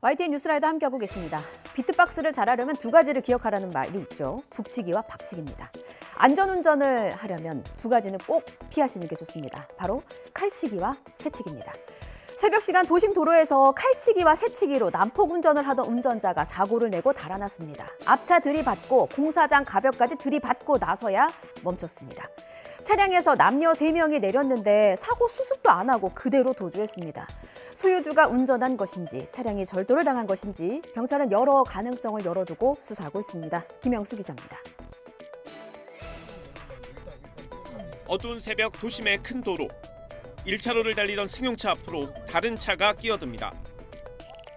YTN 뉴스라이더 함께하고 계십니다. 비트박스를 잘하려면 두 가지를 기억하라는 말이 있죠. 북치기와 박치기입니다. 안전운전을 하려면 두 가지는 꼭 피하시는 게 좋습니다. 바로 칼치기와 새치기입니다. 새벽 시간 도심 도로에서 칼치기와 새치기로 난폭 운전을 하던 운전자가 사고를 내고 달아났습니다. 앞차 들이받고 공사장 가벽까지 들이받고 나서야 멈췄습니다. 차량에서 남녀 3명이 내렸는데 사고 수습도 안 하고 그대로 도주했습니다. 소유주가 운전한 것인지 차량이 절도를 당한 것인지 경찰은 여러 가능성을 열어두고 수사하고 있습니다. 김영수 기자입니다. 어두운 새벽 도심의 큰 도로. 1차로를 달리던 승용차 앞으로 다른 차가 끼어듭니다.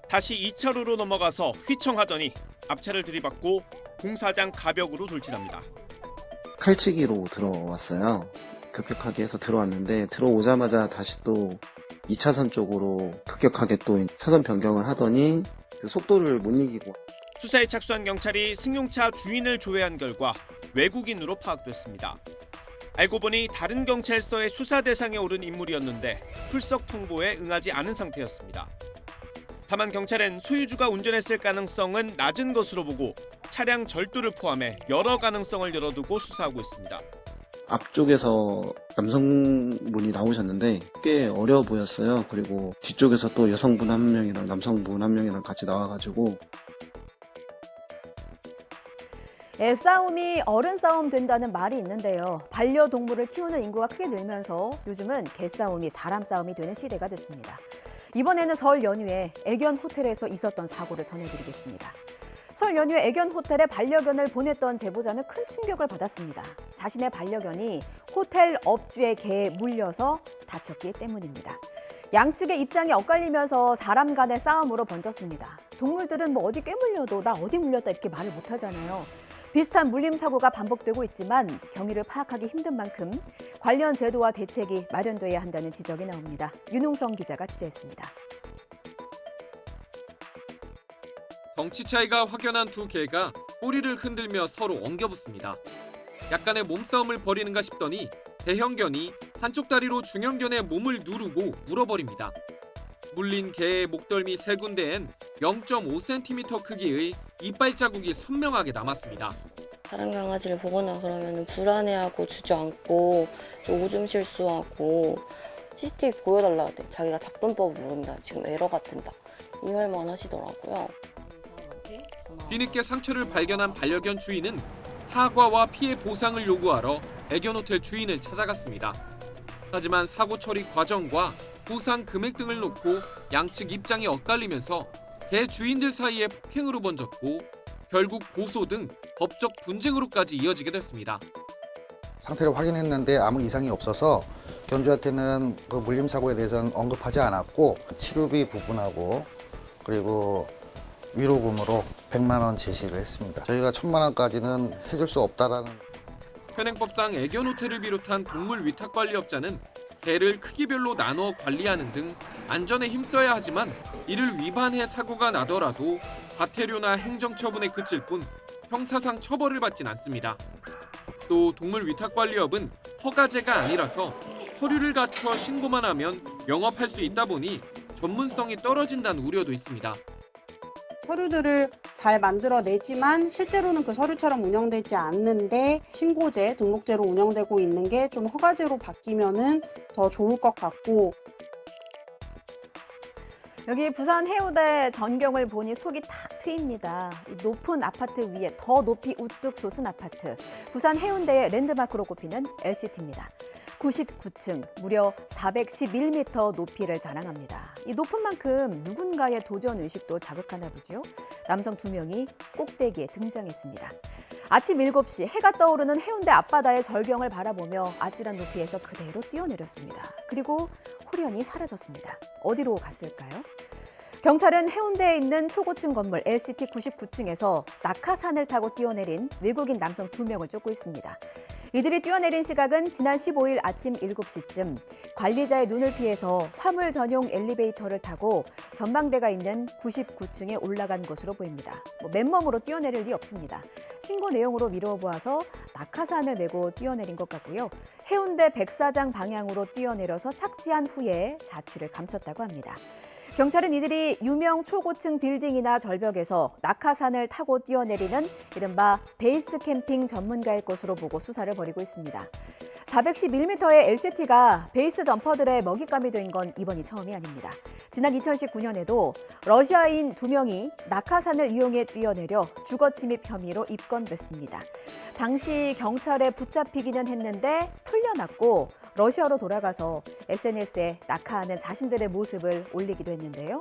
다시 2차로로 넘어가서 휘청하더니 앞차를 들이받고 공사장 가벽으로 돌진합니다. 칼치기로 들어왔어요. 급격하게 해서 들어왔는데 들어오자마자 다시 또 2차선 쪽으로 급격하게 또 차선 변경을 하더니 그 속도를 못 이기고. 수사에 착수한 경찰이 승용차 주인을 조회한 결과 외국인으로 파악됐습니다. 알고 보니 다른 경찰서의 수사 대상에 오른 인물이었는데 출석 통보에 응하지 않은 상태였습니다. 다만 경찰은 소유주가 운전했을 가능성은 낮은 것으로 보고 차량 절도를 포함해 여러 가능성을 열어두고 수사하고 있습니다. 앞쪽에서 남성분이 나오셨는데 꽤 어려 보였어요. 그리고 뒤쪽에서 또 여성분 한 명이랑 남성분 한 명이랑 같이 나와가지고. 애싸움이 어른 싸움 된다는 말이 있는데요. 반려동물을 키우는 인구가 크게 늘면서 요즘은 개싸움이 사람 싸움이 되는 시대가 됐습니다. 이번에는 설 연휴에 애견 호텔에서 있었던 사고를 전해드리겠습니다. 설 연휴에 애견 호텔에 반려견을 보냈던 제보자는 큰 충격을 받았습니다. 자신의 반려견이 호텔 업주의 개에 물려서 다쳤기 때문입니다. 양측의 입장이 엇갈리면서 사람 간의 싸움으로 번졌습니다. 동물들은 뭐 어디 깨물려도 나 어디 물렸다 이렇게 말을 못하잖아요. 비슷한 물림 사고가 반복되고 있지만 경위를 파악하기 힘든 만큼 관련 제도와 대책이 마련돼야 한다는 지적이 나옵니다. 윤웅성 기자가 취재했습니다. 덩치 차이가 확연한 두 개가 꼬리를 흔들며 서로 엉겨붙습니다. 약간의 몸싸움을 벌이는가 싶더니 대형견이 한쪽 다리로 중형견의 몸을 누르고 물어버립니다. 물린 개의 목덜미 3군데엔 0.5cm 크기의 이빨 자국이 선명하게 남았습니다. 다른 강아지를 보거나 그러면 불안해하고 주저앉고 오줌 실수하고 CCTV 보여달라 하대. 자기가 작동법을 모른다. 지금 에러가 뜬다. 이 말만 하시더라고요. 뒤늦게 상처를 발견한 반려견 주인은 사과와 피해 보상을 요구하러 애견 호텔 주인을 찾아갔습니다. 하지만 사고 처리 과정과 보상 금액 등을 놓고 양측 입장이 엇갈리면서 개 주인들 사이에 폭행으로 번졌고 결국 고소 등 법적 분쟁으로까지 이어지게 됐습니다. 상태를 확인했는데 아무 이상이 없어서 견주한테는 그 물림 사고에 대해서는 언급하지 않았고 치료비 부분하고 그리고 위로금으로 100만 원 제시를 했습니다. 저희가 1000만 원까지는 해줄 수 없다라는. 현행법상 애견 호텔을 비롯한 동물 위탁 관리업자는 개를 크기별로 나누어 관리하는 등 안전에 힘써야 하지만 이를 위반해 사고가 나더라도 과태료나 행정처분에 그칠 뿐 형사상 처벌을 받진 않습니다. 또 동물 위탁 관리업은 허가제가 아니라서 서류를 갖춰 신고만 하면 영업할 수 있다 보니 전문성이 떨어진다는 우려도 있습니다. 서류들을 잘 만들어내지만 실제로는 그 서류처럼 운영되지 않는데 신고제, 등록제로 운영되고 있는 게 좀 허가제로 바뀌면은 더 좋을 것 같고. 여기 부산 해운대 전경을 보니 속이 탁 트입니다. 이 높은 아파트 위에 더 높이 우뚝 솟은 아파트. 부산 해운대의 랜드마크로 꼽히는 LCT입니다. 99층, 무려 411m 높이를 자랑합니다. 이 높은 만큼 누군가의 도전 의식도 자극하나 보죠. 남성 2명이 꼭대기에 등장했습니다. 아침 7시 해가 떠오르는 해운대 앞바다의 절경을 바라보며 아찔한 높이에서 그대로 뛰어내렸습니다. 그리고 호련히 사라졌습니다. 어디로 갔을까요? 경찰은 해운대에 있는 초고층 건물 LCT 99층에서 낙하산을 타고 뛰어내린 외국인 남성 2명을 쫓고 있습니다. 이들이 뛰어내린 시각은 지난 15일 아침 7시쯤 관리자의 눈을 피해서 화물 전용 엘리베이터를 타고 전망대가 있는 99층에 올라간 것으로 보입니다. 맨몸으로 뛰어내릴 리 없습니다. 신고 내용으로 미루어 보아서 낙하산을 메고 뛰어내린 것 같고요. 해운대 백사장 방향으로 뛰어내려서 착지한 후에 자취를 감췄다고 합니다. 경찰은 이들이 유명 초고층 빌딩이나 절벽에서 낙하산을 타고 뛰어내리는 이른바 베이스 캠핑 전문가일 것으로 보고 수사를 벌이고 있습니다. 411m의 LCT가 베이스 점퍼들의 먹잇감이 된 건 이번이 처음이 아닙니다. 지난 2019년에도 러시아인 2명이 낙하산을 이용해 뛰어내려 주거 침입 혐의로 입건됐습니다. 당시 경찰에 붙잡히기는 했는데 풀려났고 러시아로 돌아가서 SNS에 낙하하는 자신들의 모습을 올리기도 했는데요.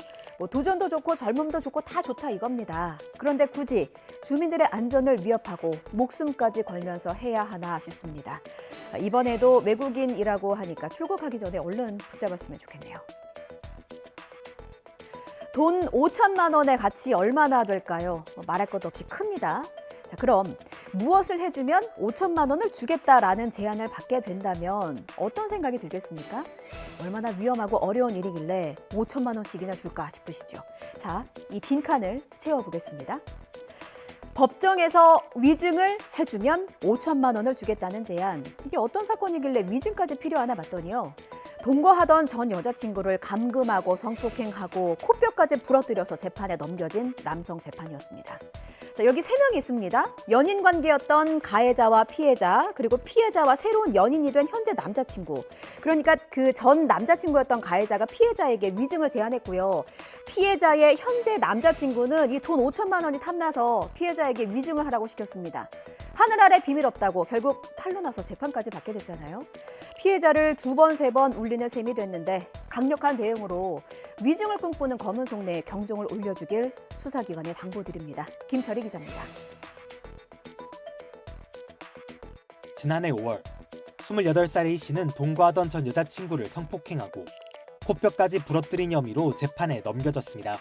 도전도 좋고 젊음도 좋고 다 좋다 이겁니다. 그런데 굳이 주민들의 안전을 위협하고 목숨까지 걸면서 해야 하나 싶습니다. 이번에도 외국인이라고 하니까 출국하기 전에 얼른 붙잡았으면 좋겠네요. 돈 5천만 원의 가치 얼마나 될까요? 말할 것도 없이 큽니다. 자, 그럼 무엇을 해주면 5천만 원을 주겠다라는 제안을 받게 된다면 어떤 생각이 들겠습니까? 얼마나 위험하고 어려운 일이길래 5천만 원씩이나 줄까 싶으시죠? 자, 이 빈칸을 채워보겠습니다. 법정에서 위증을 해주면 5천만 원을 주겠다는 제안. 이게 어떤 사건이길래 위증까지 필요하나 봤더니요. 동거하던 전 여자친구를 감금하고 성폭행하고 코뼈까지 부러뜨려서 재판에 넘겨진 남성 재판이었습니다. 자, 여기 3명이 있습니다. 연인 관계였던 가해자와 피해자, 그리고 피해자와 새로운 연인이 된 현재 남자친구. 그러니까 그 전 남자친구였던 가해자가 피해자에게 위증을 제안했고요. 피해자의 현재 남자친구는 이 돈 5천만 원이 탐나서 피해자에게 위증을 하라고 시켰습니다. 하늘 아래 비밀 없다고 결국 탄로 나서 재판까지 받게 됐잖아요. 피해자를 2번, 3번 울리는 셈이 됐는데 강력한 대응으로 위증을 꿈꾸는 검은 속내에 경종을 울려주길 수사기관에 당부드립니다. 김철희 기자입니다. 지난해 5월 28살의 A 씨는 동거하던 전 여자친구를 성폭행하고 코뼈까지 부러뜨린 혐의로 재판에 넘겨졌습니다.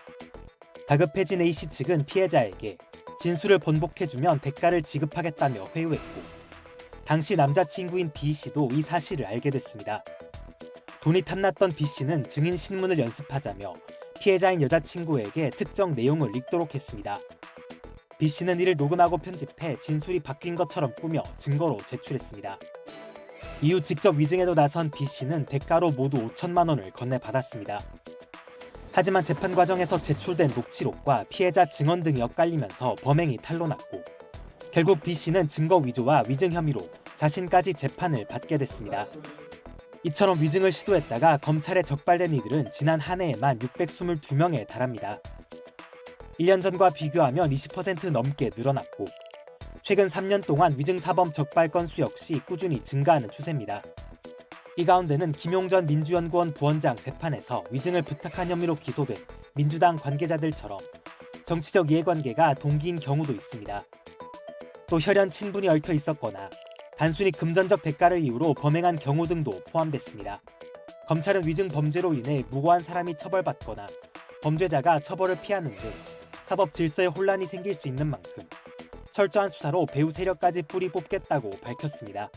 다급해진 A 씨 측은 피해자에게 진술을 번복해주면 대가를 지급하겠다며 회유했고 당시 남자친구인 B 씨도 이 사실을 알게 됐습니다. 돈이 탐났던 B 씨는 증인 신문을 연습하자며 피해자인 여자친구에게 특정 내용을 읽도록 했습니다. B 씨는 이를 녹음하고 편집해 진술이 바뀐 것처럼 꾸며 증거로 제출했습니다. 이후 직접 위증에도 나선 B 씨는 대가로 모두 5천만 원을 건네받았습니다. 하지만 재판 과정에서 제출된 녹취록과 피해자 증언 등이 엇갈리면서 범행이 탄로났고 결국 B 씨는 증거 위조와 위증 혐의로 자신까지 재판을 받게 됐습니다. 이처럼 위증을 시도했다가 검찰에 적발된 이들은 지난 한 해에만 622명에 달합니다. 1년 전과 비교하면 20% 넘게 늘어났고 최근 3년 동안 위증사범 적발 건수 역시 꾸준히 증가하는 추세입니다. 이 가운데는 김용전 민주연구원 부원장 재판에서 위증을 부탁한 혐의로 기소된 민주당 관계자들처럼 정치적 이해관계가 동기인 경우도 있습니다. 또 혈연 친분이 얽혀 있었거나 단순히 금전적 대가를 이유로 범행한 경우 등도 포함됐습니다. 검찰은 위증 범죄로 인해 무고한 사람이 처벌받거나 범죄자가 처벌을 피하는 등 사법 질서에 혼란이 생길 수 있는 만큼 철저한 수사로 배후 세력까지 뿌리 뽑겠다고 밝혔습니다.